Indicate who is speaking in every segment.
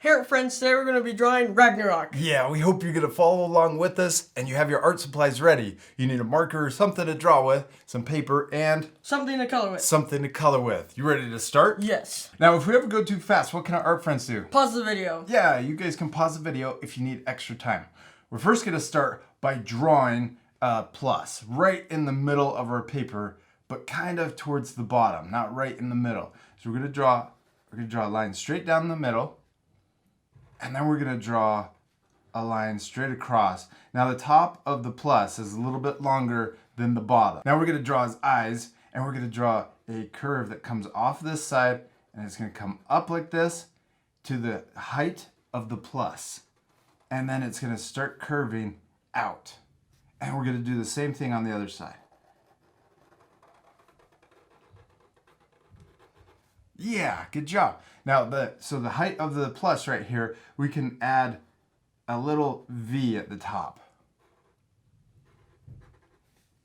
Speaker 1: Here, friends, today we're going to be drawing Ragnarok.
Speaker 2: Yeah, we hope you're going to follow along with us and you have your art supplies ready. You need a marker or something to draw with, some paper, and
Speaker 1: something to color with.
Speaker 2: Something to color with. You ready to start?
Speaker 1: Yes.
Speaker 2: Now, if we ever go too fast, what can our art friends do?
Speaker 1: Pause the video.
Speaker 2: Yeah, you guys can pause the video if you need extra time. We're first going to start by drawing a plus right in the middle of our paper, but kind of towards the bottom, not right in the middle. So we're going to draw a line straight down the middle. And then we're going to draw a line straight across. Now the top of the plus is a little bit longer than the bottom. Now we're going to draw his eyes, and we're going to draw a curve that comes off this side, and it's going to come up like this to the height of the plus. And then it's going to start curving out. And we're going to do the same thing on the other side. Yeah, good job. Now, so the height of the plus right here, we can add a little V at the top.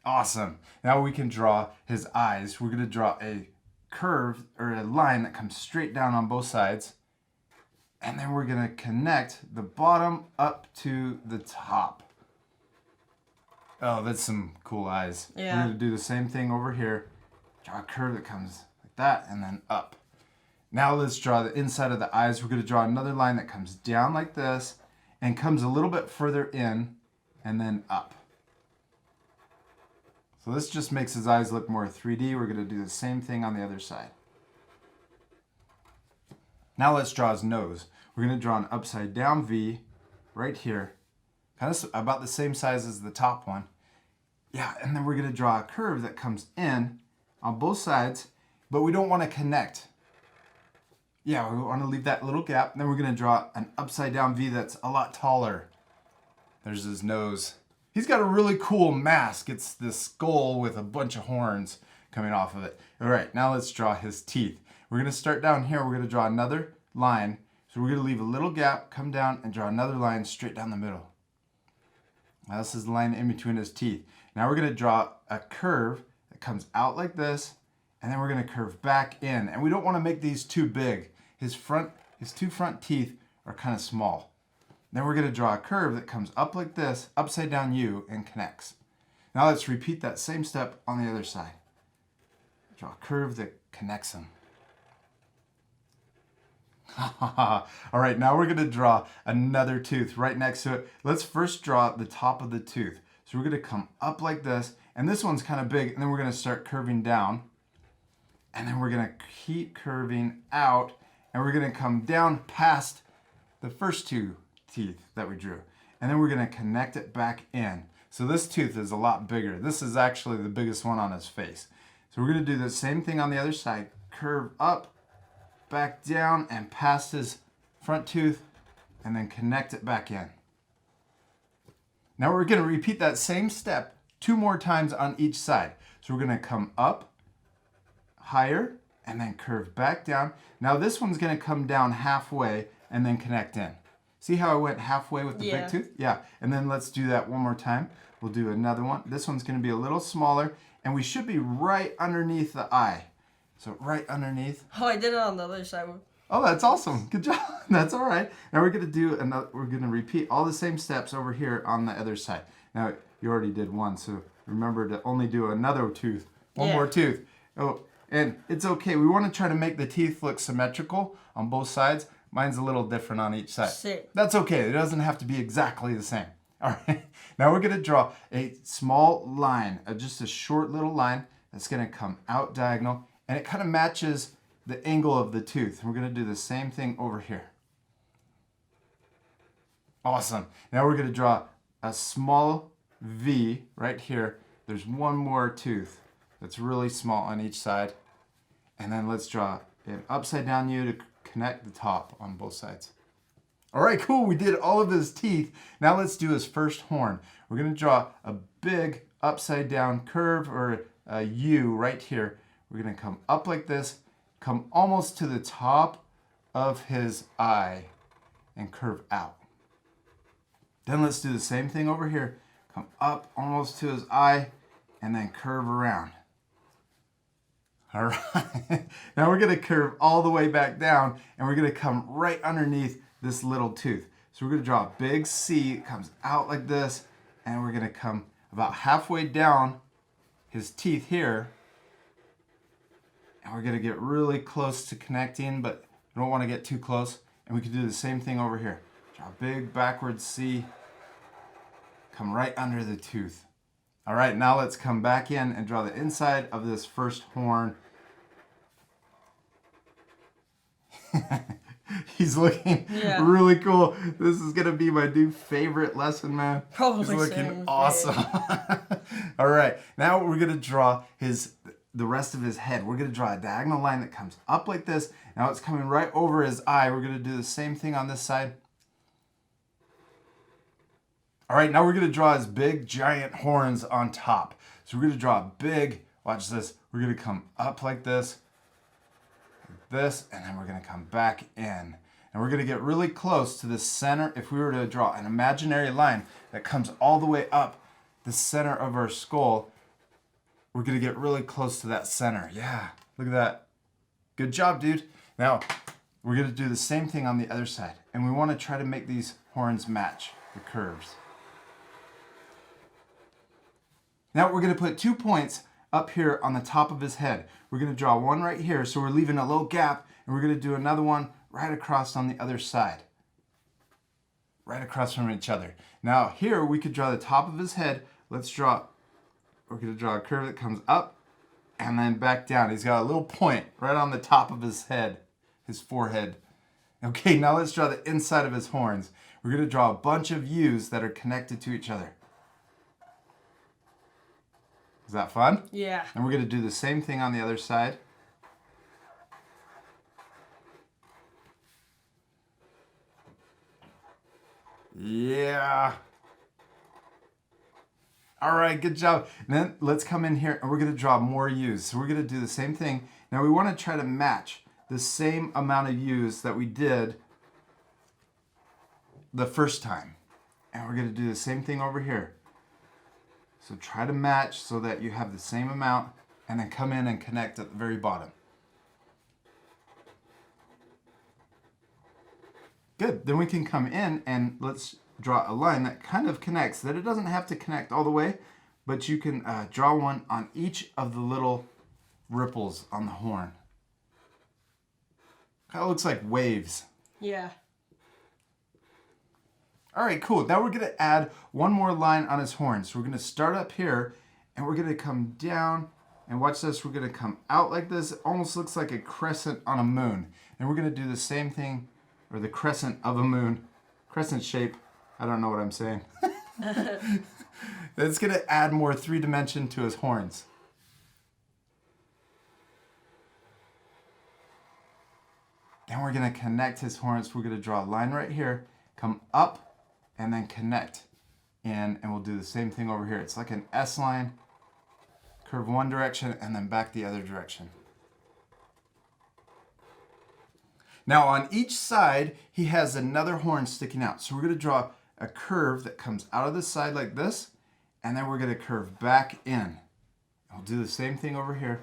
Speaker 2: Awesome. Now we can draw his eyes. We're going to draw a curve or a line that comes straight down on both sides. And then we're going to connect the bottom up to the top. Oh, that's some cool eyes.
Speaker 1: Yeah.
Speaker 2: We're going to do the same thing over here. Draw a curve that comes like that and then up. Now let's draw the inside of the eyes. We're going to draw another line that comes down like this and comes a little bit further in and then up. So this just makes his eyes look more 3D. We're going to do the same thing on the other side. Now let's draw his nose. We're going to draw an upside down V right here, kind of about the same size as the top one. Yeah, and then we're going to draw a curve that comes in on both sides, but we don't want to connect. Yeah, we want to leave that little gap. And then we're going to draw an upside down V that's a lot taller. There's his nose. He's got a really cool mask. It's this skull with a bunch of horns coming off of it. All right, now let's draw his teeth. We're going to start down here. We're going to draw another line. So we're going to leave a little gap, come down, and draw another line straight down the middle. Now this is the line in between his teeth. Now we're going to draw a curve that comes out like this, and then we're going to curve back in. And we don't want to make these too big. His two front teeth are kind of small. Then we're going to draw a curve that comes up like this, upside down U, and connects. Now let's repeat that same step on the other side. Draw a curve that connects them. All right, now we're going to draw another tooth right next to it. Let's first draw the top of the tooth. So we're going to come up like this, and this one's kind of big, and then we're going to start curving down. And then we're going to keep curving out, and we're going to come down past the first two teeth that we drew. And then we're going to connect it back in. So this tooth is a lot bigger. This is actually the biggest one on his face. So we're going to do the same thing on the other side. Curve up, back down, and past his front tooth, and then connect it back in. Now we're going to repeat that same step 2 more times on each side. So we're going to come up higher and then curve back down. Now this one's going to come down halfway and then connect in. See how I went halfway with the big tooth? Yeah. And then let's do that one more time. We'll do another one. This one's going to be a little smaller, and we should be right underneath the eye. So right underneath.
Speaker 1: Oh, I did it on the other side.
Speaker 2: Oh, that's awesome. Good job. That's all right. Now we're going to do another, we're going to repeat all the same steps over here on the other side. Now you already did one, so remember to only do another tooth. One more tooth. Oh, and it's okay. We want to try to make the teeth look symmetrical on both sides. Mine's a little different on each side.
Speaker 1: Sick.
Speaker 2: That's okay. It doesn't have to be exactly the same. All right. Now we're going to draw a small line, just a short little line that's going to come out diagonal, and it kind of matches the angle of the tooth. We're going to do the same thing over here. Awesome. Now we're going to draw a small V right here. There's one more tooth that's really small on each side. And then let's draw an upside down U to connect the top on both sides. All right, cool. We did all of his teeth. Now let's do his first horn. We're going to draw a big upside down curve or a U right here. We're going to come up like this, come almost to the top of his eye and curve out. Then let's do the same thing over here. Come up almost to his eye and then curve around. All right. Now we're going to curve all the way back down, and we're going to come right underneath this little tooth. So we're going to draw a big C. It comes out like this, and we're going to come about halfway down his teeth here. And we're going to get really close to connecting, but we don't want to get too close. And we can do the same thing over here. Draw a big backward C. Come right under the tooth. All right, now let's come back in and draw the inside of this first horn. He's looking really cool. This is gonna be my new favorite lesson, man.
Speaker 1: Probably
Speaker 2: He's looking
Speaker 1: same,
Speaker 2: awesome. All right, now we're gonna draw the rest of his head. We're gonna draw a diagonal line that comes up like this. Now it's coming right over his eye. We're gonna do the same thing on this side. All right, now we're gonna draw his big giant horns on top. So we're gonna draw a big, watch this, we're gonna come up like this, and then we're gonna come back in. And we're gonna get really close to the center. If we were to draw an imaginary line that comes all the way up the center of our skull, we're gonna get really close to that center. Yeah, look at that. Good job, dude. Now, we're gonna do the same thing on the other side. And we wanna try to make these horns match the curves. Now we're gonna put 2 points up here on the top of his head. We're gonna draw one right here, so we're leaving a little gap, and we're gonna do another one right across on the other side. Right across from each other. Now here we could draw the top of his head. We're gonna draw a curve that comes up and then back down. He's got a little point right on the top of his head, his forehead. Okay, now let's draw the inside of his horns. We're gonna draw a bunch of U's that are connected to each other. Is that fun?
Speaker 1: Yeah.
Speaker 2: And we're going to do the same thing on the other side. Yeah. All right, good job. And then let's come in here and we're going to draw more U's. So we're going to do the same thing. Now we want to try to match the same amount of U's that we did the first time. And we're going to do the same thing over here. So try to match so that you have the same amount and then come in and connect at the very bottom. Good, then we can come in and let's draw a line that kind of connects, that it doesn't have to connect all the way, but you can draw one on each of the little ripples on the horn. Kind of looks like waves.
Speaker 1: Yeah.
Speaker 2: All right, cool. Now we're going to add one more line on his horn. So we're going to start up here and we're going to come down and watch this. We're going to come out like this. It almost looks like a crescent on a moon. And we're going to do the same thing, or the crescent of a moon. Crescent shape. I don't know what I'm saying. It's going to add more 3-dimension to his horns. Then we're going to connect his horns. We're going to draw a line right here, come up, and then connect in, and we'll do the same thing over here. It's like an S line, curve one direction, and then back the other direction. Now on each side, he has another horn sticking out. So we're going to draw a curve that comes out of the side like this, and then we're going to curve back in. We'll do the same thing over here.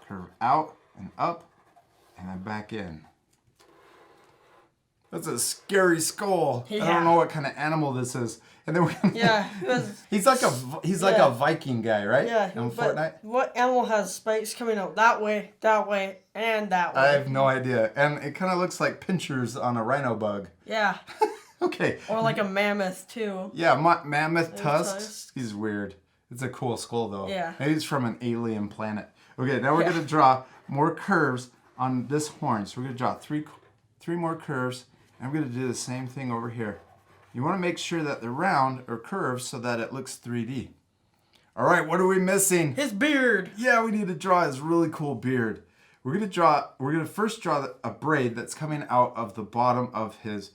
Speaker 2: Curve out and up, and then back in. That's a scary skull.
Speaker 1: Yeah.
Speaker 2: I don't know what kind of animal this is. And then
Speaker 1: Yeah.
Speaker 2: he's like a Viking guy, right?
Speaker 1: Yeah.
Speaker 2: In
Speaker 1: But
Speaker 2: Fortnite.
Speaker 1: what animal has spikes coming out that way, and that way?
Speaker 2: I have no idea. And it kind of looks like pinchers on a rhino bug.
Speaker 1: Yeah.
Speaker 2: Okay.
Speaker 1: Or like a mammoth too.
Speaker 2: Yeah, mammoth tusks.
Speaker 1: tusks.
Speaker 2: He's weird. It's a cool skull though.
Speaker 1: Yeah.
Speaker 2: Maybe it's from an alien planet. Okay, now we're going to draw more curves on this horn. So we're going to draw three more curves. And I'm going to do the same thing over here. You want to make sure that they're round or curved so that it looks 3D. All right, what are we missing?
Speaker 1: His beard.
Speaker 2: Yeah, we need to draw his really cool beard. We're going to first draw a braid that's coming out of the bottom of his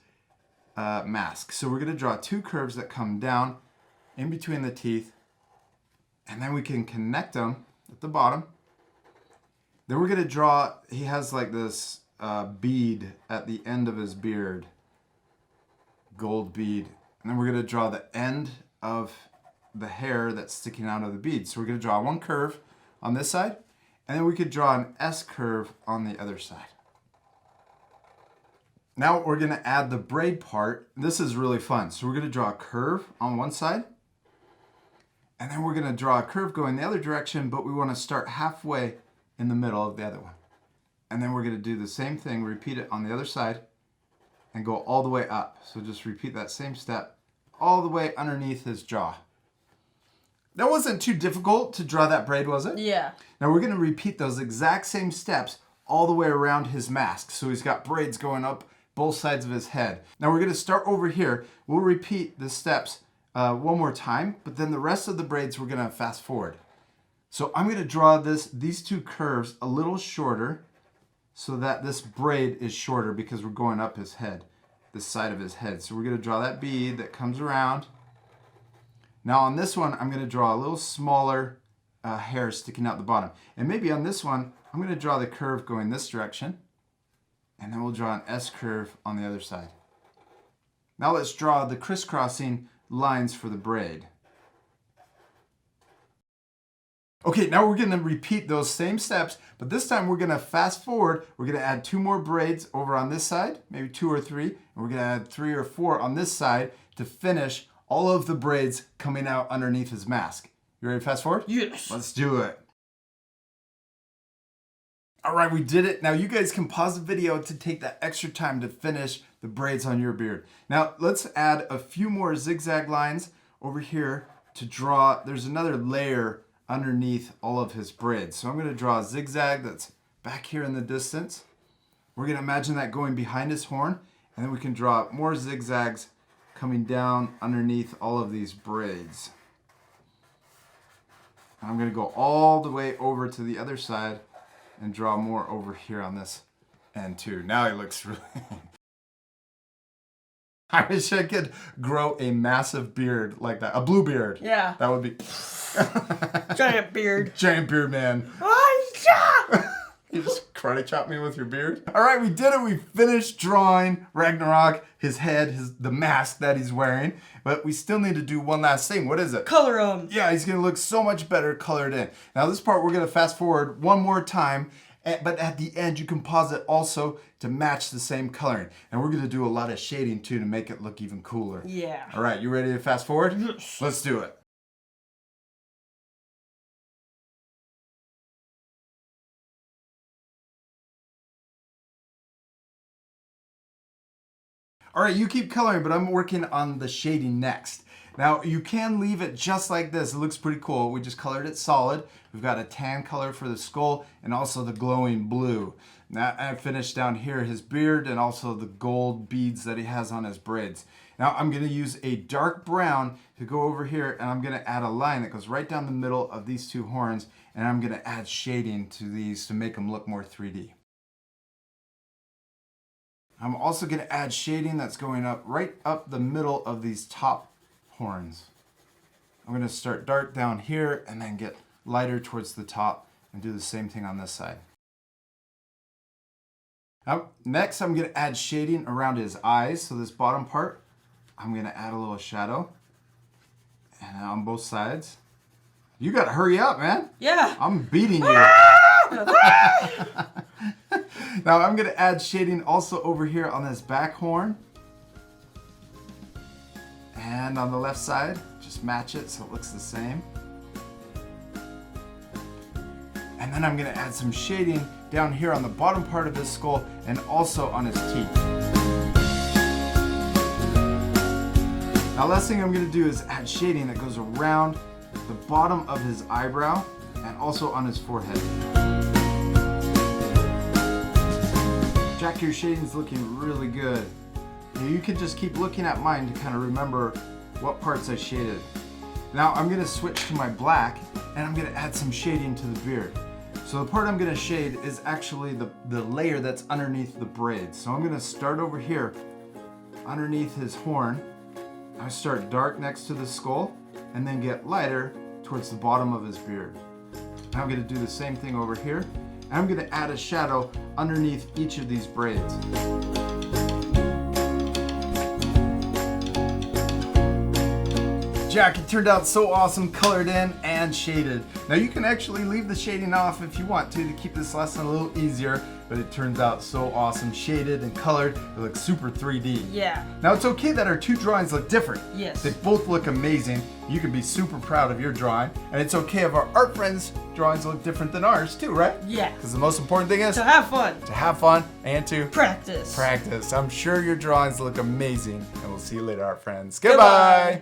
Speaker 2: mask. So we're going to draw 2 curves that come down in between the teeth. And then we can connect them at the bottom. Then we're going to draw, he has like this bead at the end of his beard, gold bead, and then we're going to draw the end of the hair that's sticking out of the bead. So we're going to draw one curve on this side, and then we could draw an S curve on the other side. Now we're gonna add the braid part. This is really fun. So we're gonna draw a curve on one side, and then we're gonna draw a curve going the other direction, but we wanna start halfway in the middle of the other one. And then we're gonna do the same thing, repeat it on the other side, and go all the way up. So just repeat that same step all the way underneath his jaw. That wasn't too difficult to draw that braid, was it?
Speaker 1: Yeah.
Speaker 2: Now we're gonna repeat those exact same steps all the way around his mask. So he's got braids going up both sides of his head. Now we're gonna start over here. We'll repeat the steps one more time, but then the rest of the braids we're gonna fast forward. So I'm gonna draw these two curves a little shorter so that this braid is shorter because we're going up his head, this side of his head. So we're gonna draw that bead that comes around. Now on this one, I'm gonna draw a little smaller hair sticking out the bottom. And maybe on this one, I'm gonna draw the curve going this direction, and then we'll draw an S curve on the other side. Now let's draw the crisscrossing lines for the braid. Okay, now we're gonna repeat those same steps, but this time we're gonna fast forward. We're gonna add 2 more braids over on this side, maybe 2 or 3, and we're gonna add 3 or 4 on this side to finish all of the braids coming out underneath his mask. You ready to fast forward?
Speaker 1: Yes.
Speaker 2: Let's do it. All right, we did it. Now you guys can pause the video to take that extra time to finish the braids on your beard. Now let's add a few more zigzag lines over here to draw. There's another layer underneath all of his braids. So I'm gonna draw a zigzag that's back here in the distance. We're gonna imagine that going behind his horn, and then we can draw more zigzags coming down underneath all of these braids. I'm gonna go all the way over to the other side and draw more over here on this end too. Now he looks really... I wish I could grow a massive beard like that. A blue beard.
Speaker 1: Yeah.
Speaker 2: That would be...
Speaker 1: Giant beard.
Speaker 2: Giant beard man. You just karate chop me with your beard? All right, we did it. We finished drawing Ragnarok, his head, the mask that he's wearing. But we still need to do one last thing. What is it?
Speaker 1: Color him.
Speaker 2: Yeah, he's gonna look so much better colored in. Now this part we're gonna fast forward one more time, but at the end you can pause it also to match the same coloring. And we're gonna do a lot of shading too to make it look even cooler.
Speaker 1: Yeah.
Speaker 2: All right, you ready to fast forward?
Speaker 1: Yes.
Speaker 2: Let's do it. All right, you keep coloring, but I'm working on the shading next. Now, you can leave it just like this. It looks pretty cool. We just colored it solid. We've got a tan color for the skull and also the glowing blue. Now, I finished down here his beard and also the gold beads that he has on his braids. Now, I'm gonna use a dark brown to go over here, and I'm gonna add a line that goes right down the middle of these 2 horns, and I'm gonna add shading to these to make them look more 3D. I'm also going to add shading that's going up right up the middle of these top horns. I'm going to start dark down here and then get lighter towards the top and do the same thing on this side. Next, I'm going to add shading around his eyes. So this bottom part, I'm going to add a little shadow and on both sides. You got to hurry up, man.
Speaker 1: Yeah.
Speaker 2: I'm beating you. Now I'm going to add shading also over here on this back horn. And on the left side, just match it so it looks the same. And then I'm going to add some shading down here on the bottom part of his skull and also on his teeth. Now last thing I'm going to do is add shading that goes around the bottom of his eyebrow and also on his forehead. Jack, your shading's looking really good. You can just keep looking at mine to kind of remember what parts I shaded. Now I'm gonna switch to my black and I'm gonna add some shading to the beard. So the part I'm gonna shade is actually the layer that's underneath the braids. So I'm gonna start over here underneath his horn. I start dark next to the skull and then get lighter towards the bottom of his beard. Now I'm gonna do the same thing over here. And I'm gonna add a shadow underneath each of these braids. jacket turned out so awesome, colored in and shaded. Now you can actually leave the shading off if you want to keep this lesson a little easier, but it turns out so awesome, shaded and colored. It looks super 3D.
Speaker 1: Yeah.
Speaker 2: Now it's okay that our two drawings look different.
Speaker 1: Yes.
Speaker 2: They both look amazing. You can be super proud of your drawing, and it's okay if our art friends' drawings look different than ours too, right?
Speaker 1: Yeah.
Speaker 2: Because the most important thing is
Speaker 1: To have fun.
Speaker 2: to have fun and to
Speaker 1: Practice.
Speaker 2: practice. I'm sure your drawings look amazing, and we'll see you later, art friends.
Speaker 1: Goodbye.
Speaker 2: Goodbye.